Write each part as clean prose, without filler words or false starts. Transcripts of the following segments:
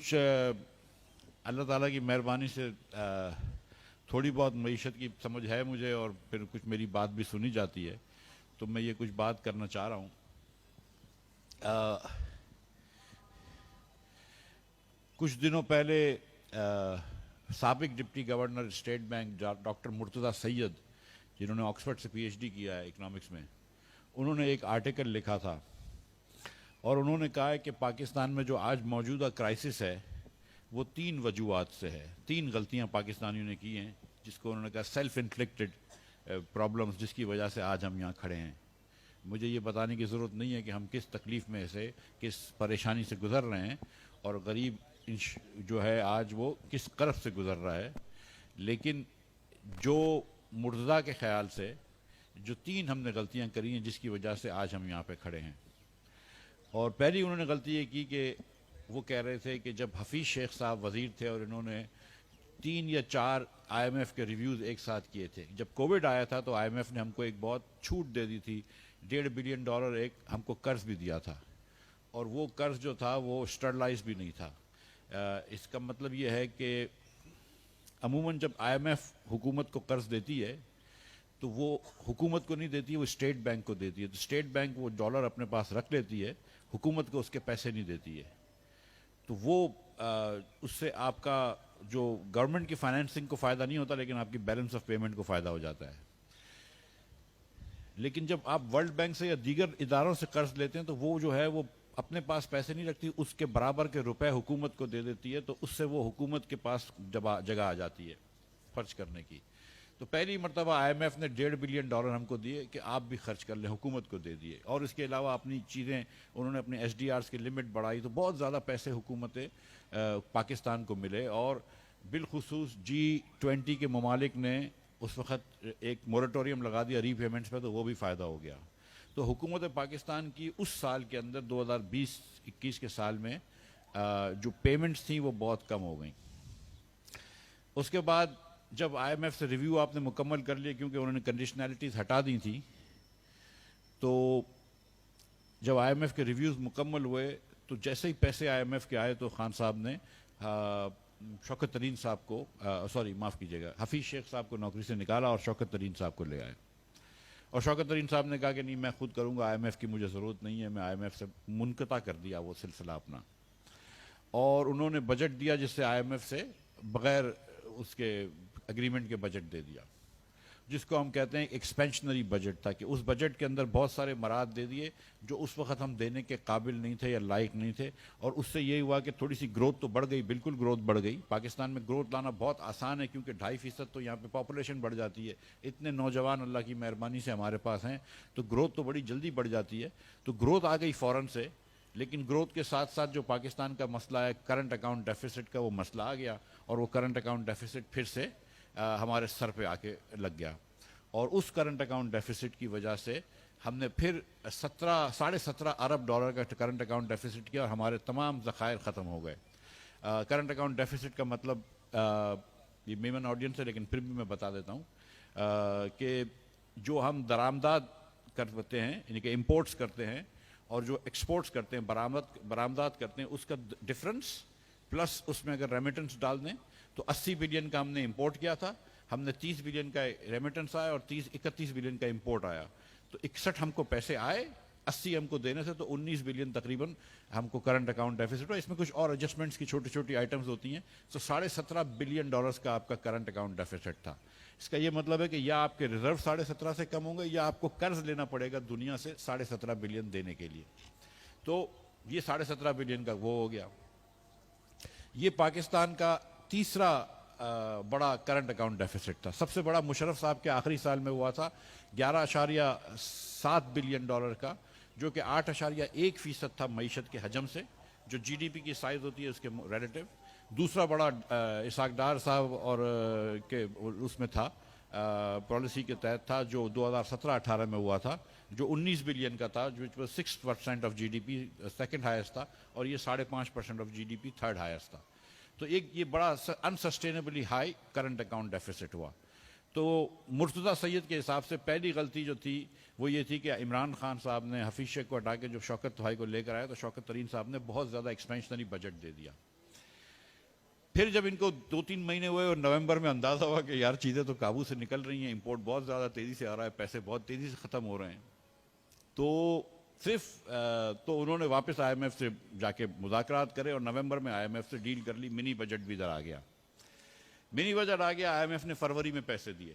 کچھ اللہ تعالیٰ کی مہربانی سے تھوڑی بہت معیشت کی سمجھ ہے مجھے، اور پھر کچھ میری بات بھی سنی جاتی ہے، تو میں یہ کچھ بات کرنا چاہ رہا ہوں۔ کچھ دنوں پہلے سابق deputy governor state bank doctor Murtaza Syed, جنہوں نے آکسفورڈ سے پی ایچ ڈی کیا ہے اکنامکس میں، انہوں نے ایک آرٹیکل لکھا تھا، اور انہوں نے کہا ہے کہ پاکستان میں جو آج موجودہ کرائسس ہے وہ 3 وجوہات سے ہے۔ 3 غلطیاں پاکستانیوں نے کی ہیں، جس کو انہوں نے کہا سیلف انفلکٹڈ پرابلمز، جس کی وجہ سے آج ہم یہاں کھڑے ہیں۔ مجھے یہ بتانے کی ضرورت نہیں ہے کہ ہم کس تکلیف میں سے، کس پریشانی سے گزر رہے ہیں، اور غریب جو ہے آج وہ کس قرب سے گزر رہا ہے، لیکن جو مرتضیٰ کے خیال سے جو 3 ہم نے غلطیاں کری ہیں جس کی وجہ سے آج ہم یہاں پہ کھڑے ہیں۔ اور پہلی انہوں نے غلطی یہ کی کہ وہ کہہ رہے تھے کہ جب حفیظ شیخ صاحب وزیر تھے اور انہوں نے 3 یا 4 آئی ایم ایف کے ریویوز ایک ساتھ کیے تھے، جب کووڈ آیا تھا تو آئی ایم ایف نے ہم کو ایک بہت چھوٹ دے دی تھی، $1.5 بلین ایک ہم کو قرض بھی دیا تھا، اور وہ قرض جو تھا وہ اسٹرلائز بھی نہیں تھا۔ اس کا مطلب یہ ہے کہ عموماً جب آئی ایم ایف حکومت کو قرض دیتی ہے تو وہ حکومت کو نہیں دیتی، وہ اسٹیٹ بینک کو دیتی ہے، تو اسٹیٹ بینک وہ ڈالر اپنے پاس رکھ لیتی ہے، حکومت کو اس کے پیسے نہیں دیتی ہے، تو وہ اس سے آپ کا جو گورنمنٹ کی فائنینسنگ کو فائدہ نہیں ہوتا، لیکن آپ کی بیلنس آف پیمنٹ کو فائدہ ہو جاتا ہے۔ لیکن جب آپ ورلڈ بینک سے یا دیگر اداروں سے قرض لیتے ہیں تو وہ جو ہے وہ اپنے پاس پیسے نہیں رکھتی، اس کے برابر کے روپے حکومت کو دے دیتی ہے، تو اس سے وہ حکومت کے پاس جگہ آ جاتی ہے خرچ کرنے کی۔ تو پہلی مرتبہ آئی ایم ایف نے $1.5 بلین ہم کو دیے کہ آپ بھی خرچ کر لیں، حکومت کو دے دیے، اور اس کے علاوہ اپنی چیزیں انہوں نے اپنے ایس ڈی آرز کی لمٹ بڑھائی، تو بہت زیادہ پیسے حکومت پاکستان کو ملے، اور بالخصوص G20 کے ممالک نے اس وقت ایک مورٹوریم لگا دیا ری پیمنٹس پہ، تو وہ بھی فائدہ ہو گیا۔ تو حکومت پاکستان کی اس سال کے اندر 2020-21 کے سال میں جو پیمنٹس تھیں وہ بہت کم ہو گئیں۔ اس کے بعد جب آئی ایم ایف سے ریویو آپ نے مکمل کر لیا، کیونکہ انہوں نے کنڈیشنلٹیز ہٹا دی تھیں، تو جب آئی ایم ایف کے ریویوز مکمل ہوئے تو جیسے ہی پیسے آئی ایم ایف کے آئے تو خان صاحب نے شوکت ترین صاحب کو معاف کیجیے گا، حفیظ شیخ صاحب کو نوکری سے نکالا اور شوکت ترین صاحب کو لے آئے، اور شوکت ترین صاحب نے کہا کہ نہیں، میں خود کروں گا، آئی ایم ایف کی مجھے ضرورت نہیں ہے، میں آئی ایم ایف سے منقطع کر دیا وہ سلسلہ اپنا، اور انہوں نے بجٹ دیا جس سے آئی ایم ایف سے بغیر اس کے اگریمنٹ کے بجٹ دے دیا، جس کو ہم کہتے ہیں ایکسپینشنری بجٹ تھا، کہ اس بجٹ کے اندر بہت سارے مراد دے دیے جو اس وقت ہم دینے کے قابل نہیں تھے یا لائق نہیں تھے، اور اس سے یہ ہوا کہ تھوڑی سی گروتھ تو بڑھ گئی، بالکل گروتھ بڑھ گئی۔ پاکستان میں گروتھ لانا بہت آسان ہے، کیونکہ 2.5% تو یہاں پہ پاپولیشن بڑھ جاتی ہے، اتنے نوجوان اللہ کی مہربانی سے ہمارے پاس ہیں، تو گروتھ تو بڑی جلدی بڑھ جاتی ہے، تو گروتھ آ گئی فوراً سے، لیکن گروتھ کے ساتھ ساتھ جو پاکستان کا مسئلہ ہے کرنٹ اکاؤنٹ ڈیفیسٹ کا، وہ مسئلہ آ گیا، اور وہ کرنٹ اکاؤنٹ ڈیفیسٹ پھر سے ہمارے سر پہ آ کے لگ گیا، اور اس کرنٹ اکاؤنٹ ڈیفیسٹ کی وجہ سے ہم نے پھر $17.5 ارب کا کرنٹ اکاؤنٹ ڈیفیسٹ کیا، اور ہمارے تمام ذخائر ختم ہو گئے۔ کرنٹ اکاؤنٹ ڈیفیسٹ کا مطلب یہ میمن آڈینس ہے لیکن پھر بھی میں بتا دیتا ہوں کہ جو ہم درآمدات کرتے ہیں، یعنی کہ امپورٹس کرتے ہیں، اور جو ایکسپورٹس کرتے ہیں، برآمدات کرتے ہیں، اس کا ڈفرنس پلس اس میں اگر ریمیٹنس ڈال دیں تو 80 بلین کا ہم نے امپورٹ کیا تھا، ہم نے 30 بلین کا ریمیٹنس آیا اور 31 بلین کا امپورٹ آیا، تو 61 ہم کو پیسے آئے، 80 ہم کو دینے سے، تو 19 بلین تقریباً ہم کو کرنٹ اکاؤنٹ ڈیفیسٹ ہوا۔ اس میں کچھ اور ایڈجسٹمنٹس کی چھوٹی چھوٹی آئٹمز ہوتی ہیں، تو $17.5 بلین کا آپ کا کرنٹ اکاؤنٹ ڈیفیسٹ تھا۔ اس کا یہ مطلب ہے کہ یا آپ کے ریزرو 17.5 سے کم ہوں گے، یا آپ کو قرض لینا پڑے گا دنیا سے 17.5 بلین دینے کے لیے، تو یہ 17.5 بلین کا وہ ہو گیا۔ یہ پاکستان کا تیسرا بڑا کرنٹ اکاؤنٹ ڈیفیسٹ تھا۔ سب سے بڑا مشرف صاحب کے آخری سال میں ہوا تھا $11.7 بلین کا، جو کہ 8.1% تھا معیشت کے حجم سے، جو جی ڈی پی کی سائز ہوتی ہے اس کے ریلیٹو۔ دوسرا بڑا اسحاق ڈار صاحب اور کے اس میں تھا، پالیسی کے تحت تھا، جو 2017-18 میں ہوا تھا، جو 19 بلین کا تھا، جو 6% of G D P second highest تھا، اور یہ 5.5% of G D P third highest تھا۔ تو ایک یہ بڑا unsustainably high current account deficit ہوا۔ تو مرتضیٰ سید کے حساب سے پہلی غلطی جو تھی وہ یہ تھی کہ عمران خان صاحب نے حفیظ شیخ کو ہٹا کے جو شوکت بھائی کو لے کر آئے، تو شوکت ترین صاحب نے بہت زیادہ ایکسپینشنری بجٹ دے دیا۔ پھر جب ان کو 2-3 مہینے ہوئے اور نومبر میں اندازہ ہوا کہ یار چیزیں تو قابو سے نکل رہی ہیں، امپورٹ بہت زیادہ تیزی سے آ رہا ہے، پیسے بہت تیزی سے ختم ہو رہے ہیں، تو تو انہوں نے واپس آئی ایم ایف سے جا کے مذاکرات کرے اور نومبر میں آئی ایم ایف سے ڈیل کر لی، منی بجٹ بھی ادھر آ گیا، منی بجٹ آ گیا، آئی ایم ایف نے فروری میں پیسے دیے،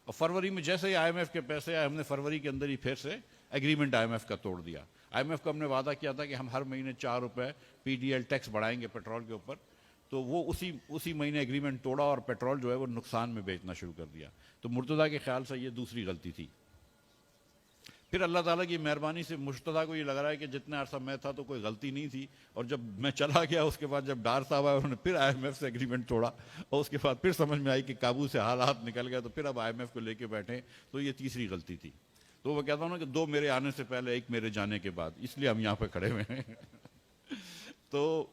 اور فروری میں جیسے ہی آئی ایم ایف کے پیسے آئے، ہم نے فروری کے اندر ہی پھر سے ایگریمنٹ آئی ایم ایف کا توڑ دیا۔ آئی ایم ایف کو ہم نے وعدہ کیا تھا کہ ہم ہر مہینے 4 روپے پی ڈی ایل ٹیکس بڑھائیں گے پیٹرول کے اوپر، تو وہ اسی مہینے ایگریمنٹ توڑا اور پیٹرول جو ہے وہ نقصان میں بیچنا شروع کر دیا۔ تو مرتضیٰ کے خیال سے یہ دوسری غلطی تھی۔ پھر اللہ تعالیٰ کی مہربانی سے مرتضیٰ کو یہ لگ رہا ہے کہ جتنے عرصہ میں تھا تو کوئی غلطی نہیں تھی، اور جب میں چلا گیا اس کے بعد جب ڈار صاحب آئے انہوں نے پھر آئی ایم ایف سے ایگریمنٹ توڑا، اور اس کے بعد پھر سمجھ میں آئی کہ قابو سے حالات نکل گئے، تو پھر اب آئی ایم ایف کو لے کے بیٹھے، تو یہ تیسری غلطی تھی۔ تو وہ کہتا ہوں نا کہ 2 میرے آنے سے پہلے 1 میرے جانے کے بعد، اس لیے ہم یہاں پہ کھڑے ہوئے ہیں۔ تو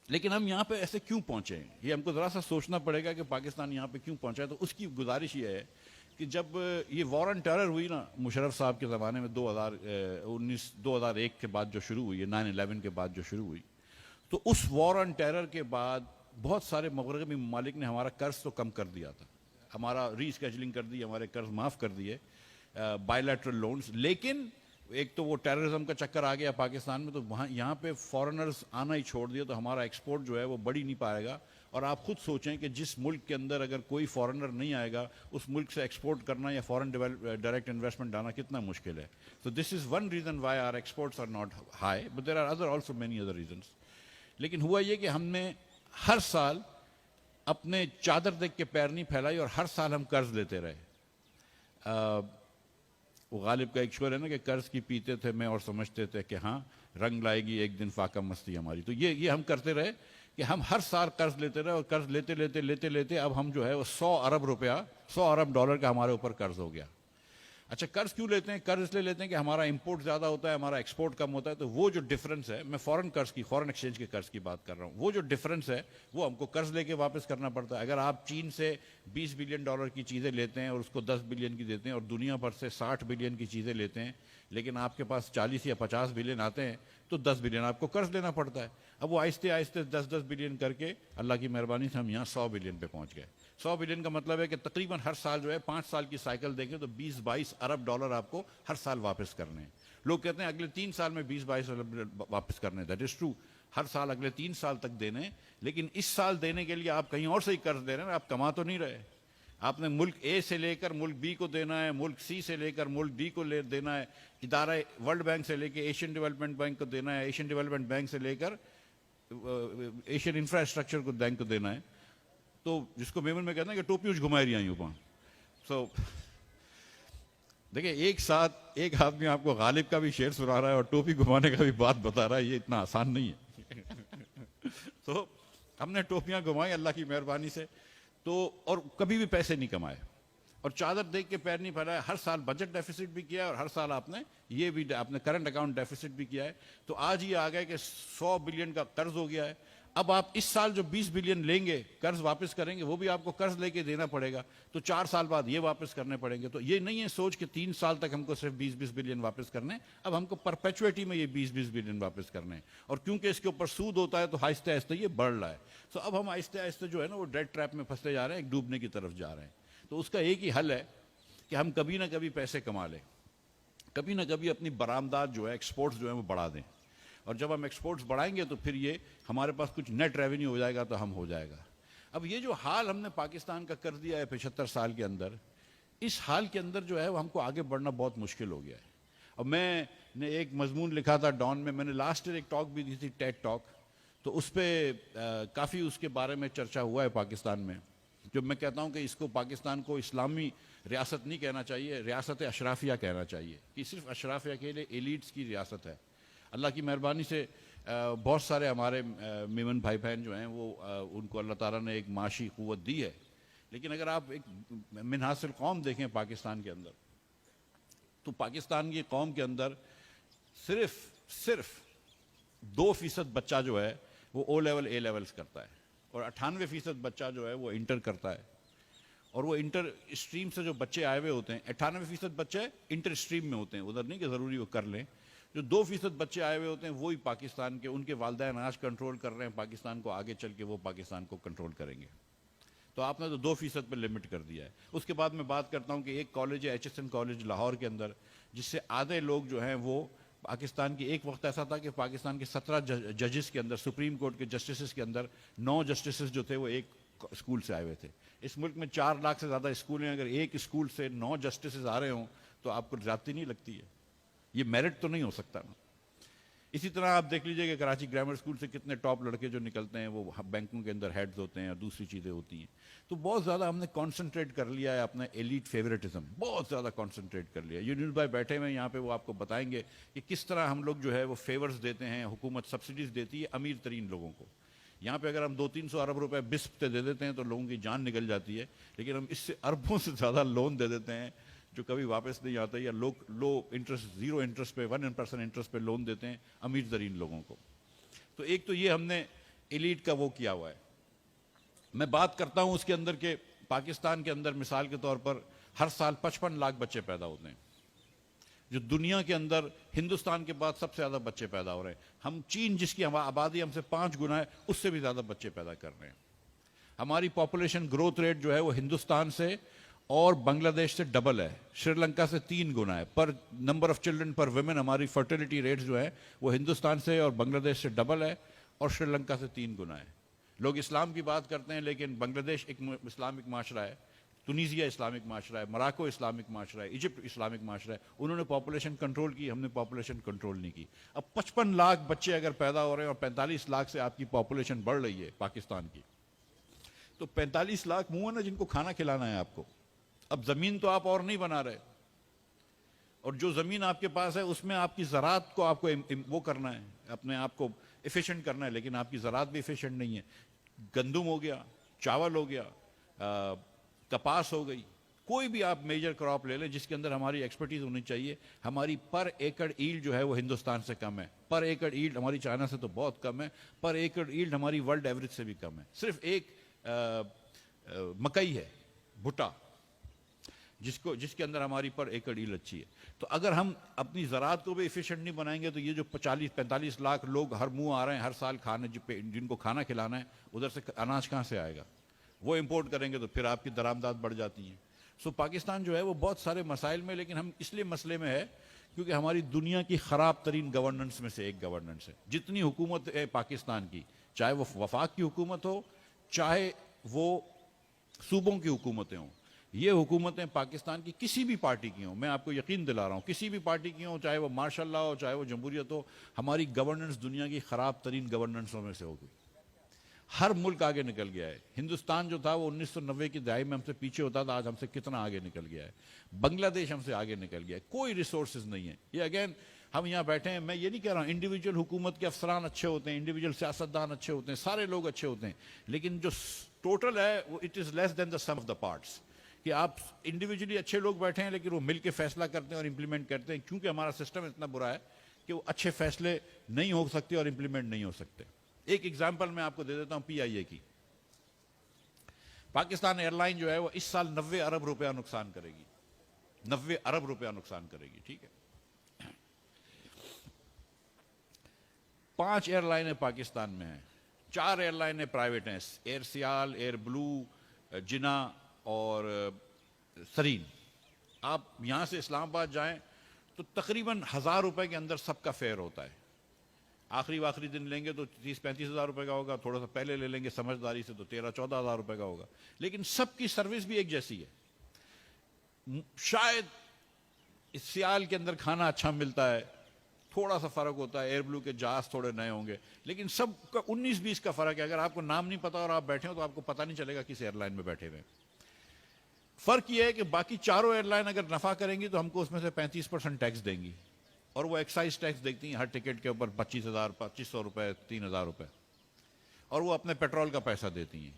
لیکن ہم یہاں پہ ایسے کیوں پہنچے ہیں، یہ ہم کو ذرا سا سوچنا پڑے گا کہ پاکستان یہاں پہ کیوں پہنچا ہے۔ تو اس کی گزارش یہ ہے کہ جب یہ وار آن ٹیرر ہوئی نا مشرف صاحب کے زمانے میں 2001 کے بعد جو شروع ہوئی ہے، 9/11 کے بعد جو شروع ہوئی، تو اس وار آن ٹیرر کے بعد بہت سارے مغربی ممالک نے ہمارا قرض تو کم کر دیا تھا، ہمارا ری اسکیجولنگ کر دی، ہمارے قرض معاف کر دیے، بائیلیٹرل لونز، لیکن ایک تو وہ ٹیررزم کا چکر آ گیا پاکستان میں، تو وہاں یہاں پہ فارنرز آنا ہی چھوڑ دیا، تو ہمارا ایکسپورٹ جو ہے وہ بڑھ ہی نہیں پائے گا۔ اور آپ خود سوچیں کہ جس ملک کے اندر اگر کوئی فارنر نہیں آئے گا، اس ملک سے ایکسپورٹ کرنا یا فارن ڈائریکٹ انویسٹمنٹ لانا کتنا مشکل ہے۔ So this is one reason why our exports are not high, but there are also many other reasons. لیکن ہوا یہ کہ ہم نے ہر سال اپنے چادر دیکھ کے پیر نہیں پھیلائی، اور ہر سال ہم قرض لیتے رہے۔ وہ غالب کا ایک شعر ہے نا کہ قرض کی پیتے تھے میں اور سمجھتے تھے کہ ہاں رنگ لائے گی ایک دن فاقہ مستی ہماری۔ تو یہ ہم کرتے رہے کہ ہم ہر سال قرض لیتے رہے، اور قرض لیتے اب ہم جو ہے وہ 100 ارب روپیہ، 100 ارب ڈالر کا ہمارے اوپر قرض ہو گیا۔ اچھا قرض کیوں لیتے ہیں؟ قرض اس لیے لیتے ہیں کہ ہمارا امپورٹ زیادہ ہوتا ہے، ہمارا ایکسپورٹ کم ہوتا ہے، تو وہ جو ڈفرنس ہے، میں فورن ایکسچینج کے قرض کی بات کر رہا ہوں، وہ جو ڈفرنس ہے وہ ہم کو قرض لے کے واپس کرنا پڑتا ہے۔ اگر آپ چین سے 20 بلین ڈالر کی چیزیں لیتے ہیں اور اس کو 10 بلین کی دیتے ہیں، اور دنیا بھر سے 60 بلین کی چیزیں لیتے ہیں، لیکن آپ کے پاس 40 یا 50 بلین آتے ہیں، تو 10 بلین آپ کو قرض لینا پڑتا ہے۔ اب وہ آہستہ آہستہ 10 بلین کر کے اللہ کی مہربانی سے ہم یہاں 100 بلین پہ پہنچ گئے۔ 100 بلین کا مطلب ہے کہ تقریباً ہر سال جو ہے 5 سال کی سائیکل دیکھیں تو 20-22 ارب ڈالر آپ کو ہر سال واپس کرنے ہیں۔ لوگ کہتے ہیں اگلے 3 سال میں 20-22 ارب واپس کرنے ہیں، دیٹ از ٹرو، ہر سال اگلے 3 سال تک دینے ہیں، لیکن اس سال دینے کے لیے آپ کہیں اور سے ہی قرض دے رہے ہیں، آپ کما تو نہیں رہے۔ آپ نے ملک اے سے لے کر ملک بی کو دینا ہے، ملک سی سے لے کر ملک ڈی کو دینا ہے، ادارہ ورلڈ بینک سے لے کے ایشین ڈیولپمنٹ بینک کو دینا ہے، ایشین ڈیولپمنٹ بینک سے لے کر ایشین انفراسٹرکچر کو بینک کو دینا ہے۔ تو جس کو میمن میں کہتے ہیں کہ ٹوپی اچ گھمائی رہی ہیں اوپر۔ سو دیکھیں ایک ساتھ ایک آدمی آپ کو غالب کا بھی شعر سنا رہا ہے اور ٹوپی گھمانے کا بھی بات بتا رہا ہے، یہ اتنا آسان نہیں ہے۔ تو ہم نے ٹوپیاں گھمائی اللہ کی مہربانی سے، تو اور کبھی بھی پیسے نہیں کمائے اور چادر دیکھ کے پیر نہیں پھیلائے، ہر سال بجٹ ڈیفیسٹ بھی کیا ہے، اور ہر سال آپ نے یہ بھی اپنے کرنٹ اکاؤنٹ ڈیفیسٹ بھی کیا ہے۔ تو آج یہ آ گیا کہ 100 بلین کا قرض ہو گیا ہے۔ اب آپ اس سال جو 20 بلین لیں گے قرض واپس کریں گے، وہ بھی آپ کو قرض لے کے دینا پڑے گا، تو 4 سال بعد یہ واپس کرنے پڑیں گے۔ تو یہ نہیں ہے سوچ کہ 3 سال تک ہم کو صرف 20 بلین واپس کرنے، اب ہم کو پرپیچویٹی میں یہ 20 بلین واپس کرنے ہیں، اور کیونکہ اس کے اوپر سود ہوتا ہے تو آہستہ آہستہ یہ بڑھ رہا ہے۔ تو اب ہم آہستہ آہستہ جو ہے نا وہ ڈیٹ ٹریپ میں پھنستے جا رہے ہیں، ایک ڈوبنے کی طرف جا رہے ہیں۔ تو اس کا ایک ہی حل ہے کہ ہم کبھی نہ کبھی پیسے کما لیں، کبھی نہ کبھی اپنی برآمدات جو ہے ایکسپورٹس جو ہیں وہ بڑھا دیں، اور جب ہم ایکسپورٹس بڑھائیں گے تو پھر یہ ہمارے پاس کچھ نیٹ ریونیو ہو جائے گا تو ہم ہو جائے گا۔ اب یہ جو حال ہم نے پاکستان کا کر دیا ہے 75 سال کے اندر، اس حال کے اندر جو ہے وہ ہم کو آگے بڑھنا بہت مشکل ہو گیا ہے۔ اور میں نے ایک مضمون لکھا تھا ڈان میں نے لاسٹ ایئر ایک ٹاک بھی دی تھی، ٹیڈ ٹاک، تو اس پہ کافی اس کے بارے میں چرچا ہوا ہے پاکستان میں۔ جو میں کہتا ہوں کہ اس کو پاکستان کو اسلامی ریاست نہیں کہنا چاہیے، ریاست اشرافیہ کہنا چاہیے، کہ صرف اشرافیہ کے لیے ایلیٹس کی ریاست ہے۔ اللہ کی مہربانی سے بہت سارے ہمارے میمن بھائی بہن جو ہیں وہ ان کو اللہ تعالیٰ نے ایک معاشی قوت دی ہے، لیکن اگر آپ ایک منحاص القوم دیکھیں پاکستان کے اندر، تو پاکستان کی قوم کے اندر صرف 2% بچہ جو ہے وہ او لیول اے لیولز کرتا ہے، اور 98% بچہ جو ہے وہ انٹر کرتا ہے، اور وہ انٹر اسٹریم سے جو بچے آئے ہوئے ہوتے ہیں 98% بچے انٹر اسٹریم میں ہوتے ہیں، ادھر نہیں کہ ضروری وہ کر لیں۔ جو 2% بچے آئے ہوئے ہوتے ہیں وہی پاکستان کے، ان کے والدین آج کنٹرول کر رہے ہیں پاکستان کو، آگے چل کے وہ پاکستان کو کنٹرول کریں گے. تو آپ نے تو 2% پہ لمٹ کر دیا ہے. اس کے بعد میں بات کرتا ہوں کہ ایک کالج ہے H S N college Lahore کے اندر، جس سے آدھے لوگ جو ہیں وہ پاکستان کی، ایک وقت ایسا تھا کہ پاکستان کے 17 ججز کے اندر، سپریم کورٹ کے جسٹسز کے اندر 9 جسٹسز جو تھے وہ ایک اسکول سے آئے ہوئے تھے. اس ملک میں 4 لاکھ سے زیادہ اسکول ہیں، اگر ایک اسکول سے 9 جسٹسز آ رہے ہوں تو آپ کو زیادتی نہیں لگتی ہے؟ یہ میرٹ تو نہیں ہو سکتا نا. اسی طرح آپ دیکھ لیجئے کہ کراچی گرامر اسکول سے کتنے ٹاپ لڑکے جو نکلتے ہیں وہ بینکوں کے اندر ہیڈز ہوتے ہیں اور دوسری چیزیں ہوتی ہیں. تو بہت زیادہ ہم نے کانسنٹریٹ کر لیا ہے اپنا ایلیٹ فیوریٹزم، بہت زیادہ کانسنٹریٹ کر لیا. یونس بھائی بیٹھے ہوئے یہاں پہ، وہ آپ کو بتائیں گے کہ کس طرح ہم لوگ جو ہے وہ فیورز دیتے ہیں، حکومت سبسڈیز دیتی ہے امیر ترین لوگوں کو. یہاں پہ اگر ہم 200-300 ارب روپے بسپ پہ دے دیتے ہیں تو لوگوں کی جان نکل جاتی ہے، لیکن ہم اس سے اربوں سے زیادہ لون دے دیتے ہیں جو کبھی واپس نہیں آتا، یا لو انٹرسٹ، 0 انٹرسٹ پہ، 1% انٹرسٹ پہ لون دیتے ہیں امیر ترین لوگوں کو. تو ایک تو یہ ہم نے ایلیٹ کا وہ کیا ہوا ہے. میں بات کرتا ہوں اس کے اندر کہ پاکستان کے اندر مثال کے طور پر ہر سال 55 لاکھ بچے پیدا ہوتے ہیں، جو دنیا کے اندر ہندوستان کے بعد سب سے زیادہ بچے پیدا ہو رہے ہیں. ہم چین جس کی آبادی ہم سے 5 گنا ہے، اس سے بھی زیادہ بچے پیدا کر رہے ہیں. ہماری پاپولیشن گروتھ ریٹ جو ہے وہ ہندوستان سے اور بنگلہ دیش سے ڈبل ہے، شری لنکا سے 3 گنا ہے. پر نمبر آف چلڈرن پر ویمن ہماری فرٹیلٹی ریٹس جو ہے وہ ہندوستان سے اور بنگلہ دیش سے ڈبل ہے اور شری لنکا سے 3 گنا ہے. لوگ اسلام کی بات کرتے ہیں لیکن بنگلہ دیش ایک اسلامک معاشرہ ہے، تونیزیا اسلامک معاشرہ ہے، مراکو اسلامک معاشرہ ہے، ایجپٹ اسلامک معاشرہ ہے. انہوں نے پاپولیشن کنٹرول کی، ہم نے پاپولیشن کنٹرول نہیں کی. اب 55 لاکھ بچے اگر پیدا ہو رہے ہیں اور 45 لاکھ سے آپ کی پاپولیشن بڑھ رہی ہے پاکستان کی، تو 45 لاکھ منہ ہے نا جن کو کھانا کھلانا ہے آپ کو. اب زمین تو آپ اور نہیں بنا رہے، اور جو زمین آپ کے پاس ہے اس میں آپ کی زراعت کو آپ کو وہ کرنا ہے، اپنے آپ کو ایفیشنٹ کرنا ہے، لیکن آپ کی زراعت بھی ایفیشنٹ نہیں ہے. گندم ہو گیا، چاول ہو گیا، کپاس ہو گئی، کوئی بھی آپ میجر کراپ لے لیں جس کے اندر ہماری ایکسپرٹیز ہونی چاہیے. ہماری پر ایکڑ ایلڈ جو ہے وہ ہندوستان سے کم ہے، پر ایکڑ ایلڈ ہماری چائنا سے تو بہت کم ہے، پر ایکڑ ایلڈ ہماری ورلڈ ایوریج سے بھی کم ہے. صرف ایک مکئی ہے، بھٹا، جس کے اندر ہماری پر ایکڑ ایلڈ اچھی ہے. تو اگر ہم اپنی زراعت کو بھی ایفیشنٹ نہیں بنائیں گے تو یہ جو 45 لاکھ لوگ ہر منہ آ رہے ہیں ہر سال کھانے، جن کو کھانا کھلانا ہے، ادھر سے اناج کہاں سے آئے گا؟ وہ امپورٹ کریں گے تو پھر آپ کی درآمدات بڑھ جاتی ہیں. سو پاکستان جو ہے وہ بہت سارے مسائل میں، لیکن ہم اس لیے مسئلے میں ہے کیونکہ ہماری دنیا کی خراب ترین گورننس میں سے ایک گورننس ہے. جتنی حکومت ہے پاکستان کی، چاہے وہ وفاق کی حکومت ہو، چاہے وہ صوبوں کی حکومتیں ہوں، یہ حکومتیں پاکستان کی کسی بھی پارٹی کی ہوں، میں آپ کو یقین دلا رہا ہوں، کسی بھی پارٹی کی ہوں، چاہے وہ مارشاء اللہ ہو، چاہے وہ جمہوریت ہو، ہماری گورننس دنیا کی خراب ترین گورننسوں میں سے ہوگی. ہر ملک آگے نکل گیا ہے. ہندوستان جو تھا وہ 1990 کی دہائی میں ہم سے پیچھے ہوتا تھا، آج ہم سے کتنا آگے نکل گیا ہے. بنگلہ دیش ہم سے آگے نکل گیا ہے. کوئی ریسورسز نہیں ہے. یہ اگین ہم یہاں بیٹھے ہیں، میں یہ نہیں کہہ رہا ہوں انڈیویجول حکومت کے افسران اچھے ہوتے ہیں، انڈیویجول سیاستدان اچھے ہوتے ہیں، سارے لوگ اچھے ہوتے ہیں، لیکن جو ٹوٹل ہے وہ it is less than the sum of the parts. کہ آپ انڈیویجولی اچھے لوگ بیٹھے ہیں لیکن وہ مل کے فیصلہ کرتے ہیں اور امپلیمنٹ کرتے ہیں، کیونکہ ہمارا سسٹم اتنا برا ہے کہ وہ اچھے فیصلے نہیں ہو سکتے اور امپلیمنٹ نہیں ہو سکتے. ایک ایگزامپل میں آپ کو دے دیتا ہوں پی آئی اے کی. پاکستان ایئر لائن جو ہے وہ اس سال 90 ارب روپیہ نقصان کرے گی، 90 ارب روپیہ نقصان کرے گی. ٹھیک ہے، 5 ایئر لائنیں پاکستان میں ہیں، 4 ایئر لائنیں پرائیویٹ ہیں، ایئر سیال، ایئر بلو، جنا اور سرین. آپ یہاں سے اسلام آباد جائیں تو تقریباً 1000 روپے کے اندر سب کا فیئر ہوتا ہے. آخری دن لیں گے تو 30-35 ہزار روپے کا ہوگا، تھوڑا سا پہلے لے لیں گے سمجھداری سے تو 13-14 ہزار روپے کا ہوگا، لیکن سب کی سروس بھی ایک جیسی ہے. شاید اس سیال کے اندر کھانا اچھا ملتا ہے، تھوڑا سا فرق ہوتا ہے، ایئر بلو کے جہاز تھوڑے نئے ہوں گے، لیکن سب کا 19-20 کا فرق ہے. اگر آپ کو نام نہیں پتا اور آپ بیٹھے ہو تو آپ کو پتہ نہیں چلے گا کس ایئر لائن میں بیٹھے ہوئے. فرق یہ ہے کہ باقی چاروں ایئر لائن اگر نفع کریں گی تو ہم کو اس میں سے 35% ٹیکس دیں گی، اور وہ ایکسائز ٹیکس دیکھتی ہیں ہر ٹکٹ کے اوپر 2500 روپے، 3000 روپے، اور وہ اپنے پیٹرول کا پیسہ دیتی ہیں.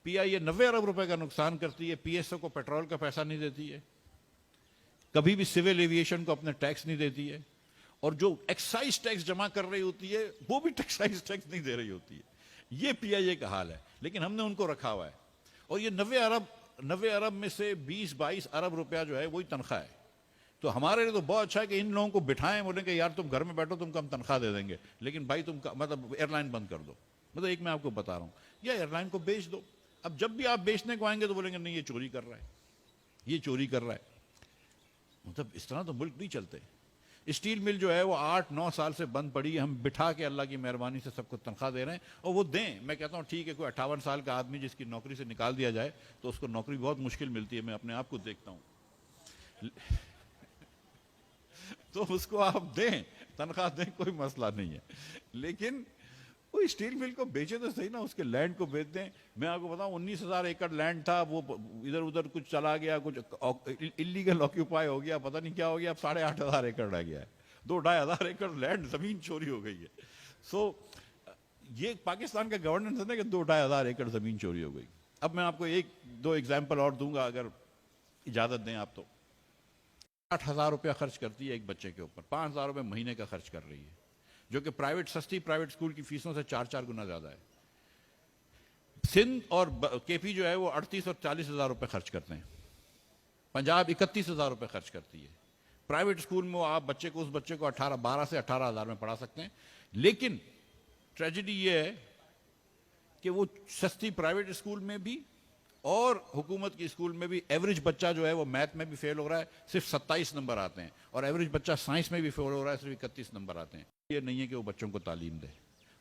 پی آئی اے 90 ارب روپے کا نقصان کرتی ہے، پی ایس او کو پیٹرول کا پیسہ نہیں دیتی ہے، کبھی بھی سول ایویشن کو اپنے ٹیکس نہیں دیتی ہے، اور جو ایکسائز ٹیکس جمع کر رہی ہوتی ہے وہ بھی ایکسائز ٹیکس نہیں دے رہی ہوتی ہے. یہ پی آئی اے کا حال ہے، لیکن ہم نے ان کو رکھا ہوا ہے. اور یہ 90 ارب میں سے 20-22 ارب روپیہ جو ہے وہی تنخواہ ہے. تو ہمارے لیے تو بہت اچھا ہے کہ ان لوگوں کو بٹھائیں، بولیں کہ یار تم گھر میں بیٹھو، تم کو ہم تنخواہ دے دیں گے، لیکن بھائی تم مطلب ایئر لائن بند کر دو. مطلب ایک میں آپ کو بتا رہا ہوں، یا ایئر لائن کو بیچ دو. اب جب بھی آپ بیچنے کو آئیں گے تو بولیں گے نہیں یہ چوری کر رہا ہے، یہ چوری کر رہا ہے. مطلب اس طرح تو ملک نہیں چلتے. اسٹیل مل جو ہے وہ 8-9 سال سے بند پڑی ہے، ہم بٹھا کے اللہ کی مہربانی سے سب کو تنخواہ دے رہے ہیں، اور وہ دیں. میں کہتا ہوں ٹھیک ہے، کوئی 58 سال کا آدمی جس کی نوکری سے نکال دیا جائے تو اس کو نوکری بہت مشکل ملتی ہے، میں اپنے آپ کو دیکھتا ہوں. تو اس کو آپ دیں، تنخواہ دیں، کوئی مسئلہ نہیں ہے. لیکن وہ اسٹیل مل کو بیچے تو صحیح نا، اس کے لینڈ کو بیچ دیں. میں آپ کو بتاؤں 19,000 ایکڑ لینڈ تھا، وہ ادھر ادھر کچھ چلا گیا، کچھ انلیگل آکیوپائی ہو گیا، پتہ نہیں کیا ہو گیا، اب 8,500 ایکڑ رہ گیا ہے. 2-2.5 ایکڑ لینڈ زمین چوری ہو گئی ہے. سو یہ پاکستان کا گورننس ہے نا کہ 2-2.5 ایکڑ زمین چوری ہو گئی. اب میں آپ کو 1-2 ایگزامپل اور دوں گا اگر اجازت دیں آپ تو. 8,000 روپیہ خرچ کرتی ہے ایک بچے کے اوپر، 5,000 روپے مہینے کا خرچ کر رہی ہے، جو کہ سستی پرائیویٹ اسکول کی فیسوں سے 4 گنا زیادہ ہے. سندھ اور کے پی جو ہے وہ 38 اور 40,000 روپے خرچ کرتے ہیں. پنجاب 31,000 روپے خرچ کرتی ہے. پرائیویٹ اسکول میں آپ اس بچے کو 12 سے 18,000 میں پڑھا سکتے ہیں. لیکن ٹریجڈی یہ ہے کہ وہ سستی پرائیویٹ اسکول میں بھی اور حکومت کی اسکول میں بھی ایوریج بچہ جو ہے وہ میتھ میں بھی فیل ہو رہا ہے، صرف 27 نمبر آتے ہیں، اور ایوریج بچہ سائنس میں بھی فیل ہو رہا ہے، صرف 31 نمبر آتے ہیں. یہ نہیں ہے کہ وہ بچوں کو تعلیم دے،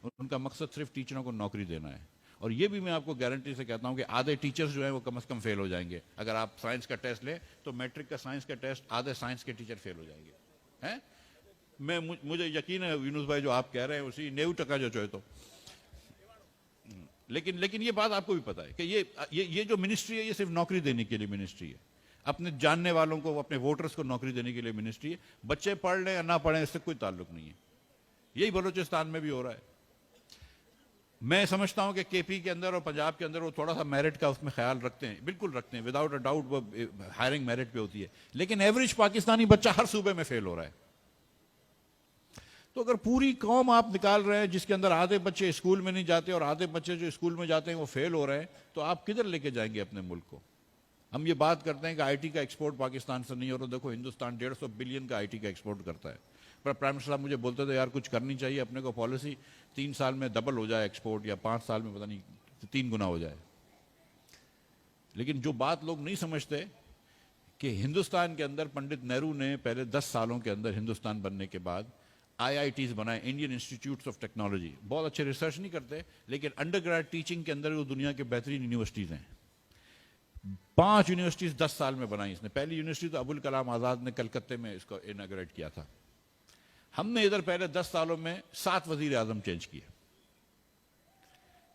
ان کا مقصد صرف ٹیچروں کو نوکری دینا ہے. اور یہ بھی میں آپ کو گارنٹی سے کہتا ہوں کہ آدھے ٹیچرز جو ہیں وہ کم از کم فیل ہو جائیں گے. اگر آپ سائنس کا ٹیسٹ لیں تو میٹرک کا سائنس کا ٹیسٹ آدھے سائنس کے ٹیچر فیل ہو جائیں گے. مجھے یقین ہے یونس بھائی جو آپ کہہ رہے ہیں اسی 90% جو چوئے تو. لیکن یہ بات آپ کو بھی پتا ہے کہ یہ جو منسٹری ہے یہ صرف نوکری دینے کے لیے منسٹری ہے، اپنے جاننے والوں کو، اپنے ووٹرز کو نوکری دینے کے لیے منسٹری ہے. بچے پڑھ لیں یا نہ پڑھیں اس سے کوئی تعلق نہیں ہے. یہی بلوچستان میں بھی ہو رہا ہے. میں سمجھتا ہوں کہ کے پی کے اندر اور پنجاب کے اندر وہ تھوڑا سا میرٹ کا اس میں خیال رکھتے ہیں، بالکل رکھتے ہیں، وداؤٹ اے ڈاؤٹ وہ ہائرنگ میرٹ پہ ہوتی ہے. لیکن ایوریج پاکستانی بچہ ہر صوبے میں فیل ہو رہا ہے. تو اگر پوری قوم آپ نکال رہے ہیں جس کے اندر آدھے بچے اسکول میں نہیں جاتے اور آدھے بچے جو اسکول میں جاتے ہیں وہ فیل ہو رہے ہیں، تو آپ کدھر لے کے جائیں گے اپنے ملک کو؟ ہم یہ بات کرتے ہیں کہ آئی ٹی کا ایکسپورٹ پاکستان سے نہیں ہو رہا. دیکھو ہندوستان 150 بلین کا آئی ٹی کا ایکسپورٹ کرتا ہے. پر پرائم منسٹر صاحب مجھے بولتے تھے یار کچھ کرنی چاہیے اپنے کو پالیسی، 3 سال میں ڈبل ہو جائے ایکسپورٹ، یا 5 سال میں پتہ نہیں 3 گنا ہو جائے. لیکن جو بات لوگ نہیں سمجھتے کہ ہندوستان کے اندر پنڈت نہرو نے پہلے 10 سالوں کے اندر ہندوستان بننے کے بعد آئی آئی ٹیز بنائے، انڈین انسٹیٹیوٹس آف ٹیکنالوجی. بہت اچھے ریسرچ نہیں کرتے لیکن انڈر گریڈ ٹیچنگ کے اندر وہ دنیا کے بہترین یونیورسٹیز ہیں. 5 یونیورسٹیز 10 سال میں بنائی اس نے. پہلی یونیورسٹی تو ابوالکلام آزاد نے کلکتے میں اس کو اناگریٹ کیا تھا. ہم نے ادھر پہلے 10 سالوں میں 7 وزیر اعظم چینج کیے.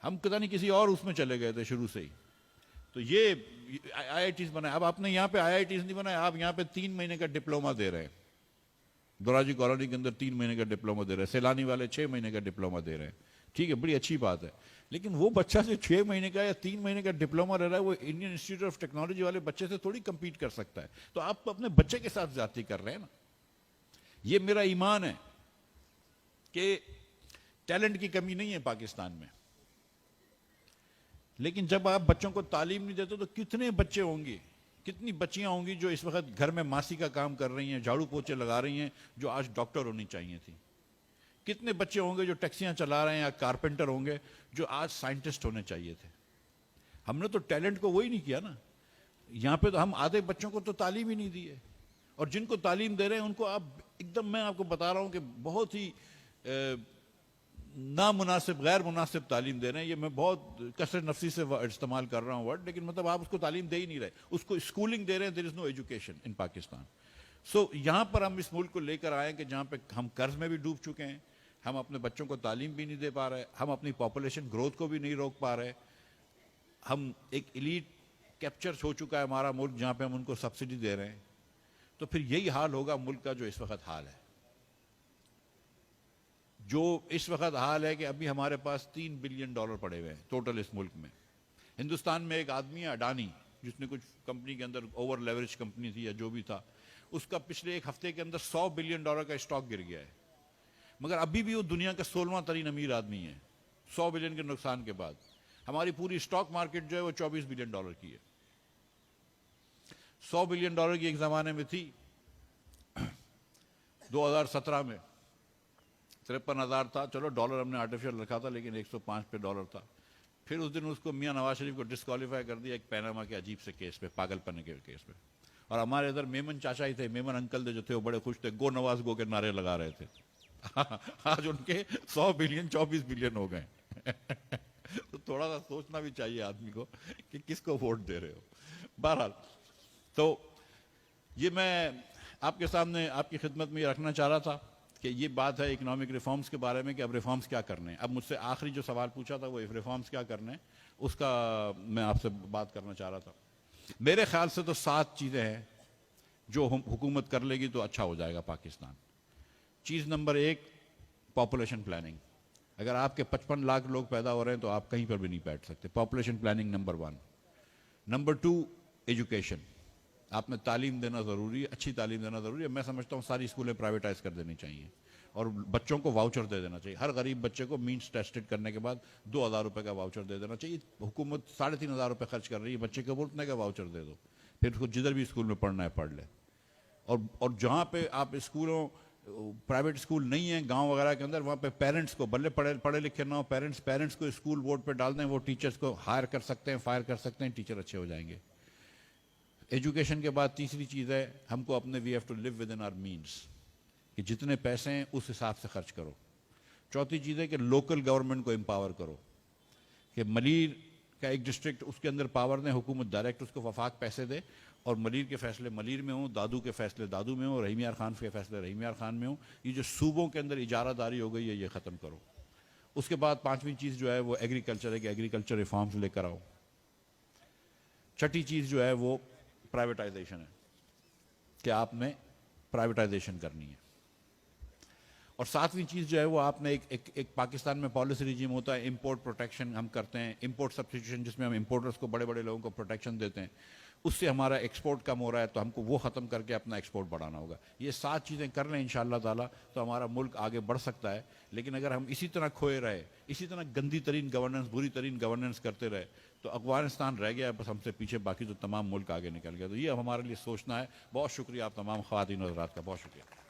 ہم پتہ نہیں کسی اور اس میں چلے گئے تھے شروع سے ہی. تو یہ آئی آئی ٹیز بنائے. اب آپ نے یہاں پہ آئی آئی ٹیز نہیں بنائے، آپ یہاں پہ 3 مہینے کا ڈپلوما دے رہے ہیں. دوراجی کالونی کے اندر 3 مہینے کا ڈپلوما دے رہے ہیں. سیلانی والے 6 مہینے کا ڈپلوما دے رہے ہیں. ٹھیک ہے، بڑی اچھی بات ہے. لیکن وہ بچہ جو 6 مہینے کا یا 3 مہینے کا ڈپلوما لے رہا ہے وہ انڈین انسٹیٹیوٹ آف ٹیکنالوجی والے بچے سے تھوڑی کمپیٹ کر سکتا ہے. تو آپ تو اپنے بچے کے ساتھ زیادتی کر رہے ہیں نا. یہ میرا ایمان ہے کہ ٹیلنٹ کی کمی نہیں ہے پاکستان میں، لیکن جب آپ بچوں کو تعلیم نہیں دیتے تو کتنے بچے ہوں گے، کتنی بچیاں ہوں گی جو اس وقت گھر میں ماسی کا کام کر رہی ہیں، جھاڑو پوچھے لگا رہی ہیں، جو آج ڈاکٹر ہونی چاہیے تھی. کتنے بچے ہوں گے جو ٹیکسیاں چلا رہے ہیں یا کارپینٹر ہوں گے جو آج سائنٹسٹ ہونے چاہیے تھے. ہم نے تو ٹیلنٹ کو وہی نہیں کیا نا. یہاں پہ تو ہم آدھے بچوں کو تو تعلیم ہی نہیں دی ہے، اور جن کو تعلیم دے رہے ہیں ان کو آپ ایک دم، میں آپ کو بتا رہا ہوں کہ بہت ہی نامناسب، غیر مناسب تعلیم دے رہے ہیں. یہ میں بہت کثرت نفسی سے استعمال کر رہا ہوں ورڈ، لیکن مطلب آپ اس کو تعلیم دے ہی نہیں رہے، اس کو اسکولنگ دے رہے ہیں. دیر از نو ایجوکیشن ان پاکستان. سو یہاں پر ہم اس ملک کو لے کر آئے کہ جہاں پہ ہم قرض میں بھی ڈوب چکے ہیں، ہم اپنے بچوں کو تعلیم بھی نہیں دے پا رہے، ہم اپنی پاپولیشن گروتھ کو بھی نہیں روک پا رہے. ہم ایک ایلیٹ کیپچر ہو چکا ہے ہمارا ملک جہاں پہ ہم ان کو سبسڈی دے رہے ہیں. تو پھر یہی حال ہوگا ملک کا جو اس وقت حال ہے. جو اس وقت حال ہے کہ ابھی ہمارے پاس $3 بلین پڑے ہوئے ہیں ٹوٹل اس ملک میں. ہندوستان میں ایک آدمی ہے اڈانی، جس نے کچھ کمپنی کے اندر اوور لیوریج کمپنی تھی یا جو بھی تھا، اس کا پچھلے ایک ہفتے کے اندر $100 بلین کا اسٹاک گر گیا ہے. مگر ابھی بھی وہ دنیا کا 16واں ترین امیر آدمی ہے 100 بلین کے نقصان کے بعد. ہماری پوری اسٹاک مارکیٹ جو ہے وہ $24 بلین کی ہے. $100 بلین کی ایک زمانے میں تھی. 2017 میں 53,000 تھا، چلو ڈالر ہم نے آرٹیفیشل رکھا تھا لیکن 105 پہ ڈالر تھا. پھر اس دن اس کو میاں نواز شریف کو ڈسکوالیفائی کر دیا ایک پیناما کے عجیب سے کیس پہ، پاگل پنے کے کیس پہ. اور ہمارے ادھر میمن چاچا ہی تھے، میمن انکل جو تھے وہ بڑے خوش تھے، گو نواز گو کے نعرے لگا رہے تھے. آج ان کے 100 بلین 24 بلین ہو گئے. تو تھوڑا سا سوچنا بھی چاہیے آدمی کو کہ کس کو ووٹ دے رہے ہو. بہرحال تو یہ میں آپ کے سامنے آپ کی خدمت میں یہ رکھنا چاہ رہا تھا کہ یہ بات ہے اکنامک ریفارمز کے بارے میں کہ اب ریفارمز کیا کرنے ہیں. اب مجھ سے آخری جو سوال پوچھا تھا وہ ریفارمز کیا کرنے ہیں، اس کا میں آپ سے بات کرنا چاہ رہا تھا. میرے خیال سے تو 7 چیزیں ہیں جو حکومت کر لے گی تو اچھا ہو جائے گا پاکستان. چیز نمبر 1 پاپولیشن پلاننگ. اگر آپ کے 55 لاکھ لوگ پیدا ہو رہے ہیں تو آپ کہیں پر بھی نہیں بیٹھ سکتے. Population planning number 1. Number 2 education. آپ میں تعلیم دینا ضروری ہے، اچھی تعلیم دینا ضروری ہے. میں سمجھتا ہوں ساری اسکولیں پرائیویٹائز کر دینی چاہیے اور بچوں کو واؤچر دے دینا چاہیے. ہر غریب بچے کو مینس ٹیسٹڈ کرنے کے بعد 2,000 روپے کا واؤچر دے دینا چاہیے. حکومت 3,500 روپے خرچ کر رہی ہے، بچے کو بولنے کا واؤچر دے دو، پھر اس کو جدھر بھی اسکول میں پڑھنا ہے پڑھ لے. اور جہاں پہ آپ اسکولوں پرائیویٹ اسکول نہیں ہیں گاؤں وغیرہ کے اندر، وہاں پہ پیرنٹس کو بھلے پڑھے لکھے نہ ہو، پیرنٹس کو اسکول بورڈ پہ ڈال دیں، وہ ٹیچرس کو ہائر کر سکتے ہیں، فائر کر سکتے ہیں، ٹیچر اچھے ہو جائیں گے. ایجوکیشن کے بعد تیسری چیز ہے ہم کو اپنے we have to live within our means, کہ جتنے پیسے ہیں اس حساب سے خرچ کرو. چوتھی چیز ہے کہ لوکل گورنمنٹ کو امپاور کرو، کہ ملیر کا ایک ڈسٹرکٹ اس کے اندر پاور دیں، حکومت ڈائریکٹ اس کو وفاق پیسے دے اور ملیر کے فیصلے ملیر میں ہوں، دادو کے فیصلے دادو میں ہوں، رحیم یار خان کے فیصلے رحیم یار خان میں ہوں. یہ جو صوبوں کے اندر اجارہ داری ہو گئی ہے یہ ختم کرو. اس کے بعد 5ویں چیز جو ہے وہ ایگریکلچر ہے کہ ایگریکلچر ریفارمز لے کر آؤ. چھٹی چیز جو ہے وہ پرائیویٹائزیشن ہے کہ آپ نے پرائیویٹائزیشن کرنی ہے. اور 7ویں چیز جو ہے وہ آپ نے ایک پاکستان میں پالیسی ریجیم ہوتا ہے امپورٹ پروٹیکشن ہم کرتے ہیں، امپورٹ سبسٹیٹیوشن جس میں ہم امپورٹرز کو بڑے بڑے لوگوں کو پروٹیکشن دیتے ہیں، اس سے ہمارا ایکسپورٹ کم ہو رہا ہے تو ہم کو وہ ختم کر کے اپنا ایکسپورٹ بڑھانا ہوگا. یہ 7 چیزیں کر لیں انشاءاللہ تعالیٰ تو ہمارا ملک آگے بڑھ سکتا ہے. لیکن اگر ہم اسی طرح کھوئے رہے، اسی طرح گندی ترین گورننس بری ترین گورننس کرتے رہے تو افغانستان رہ گیا بس ہم سے پیچھے، باقی تو تمام ملک آگے نکل گیا. تو یہ ہمارے لیے سوچنا ہے. بہت شکریہ آپ تمام خواتین و حضرات کا، بہت شکریہ.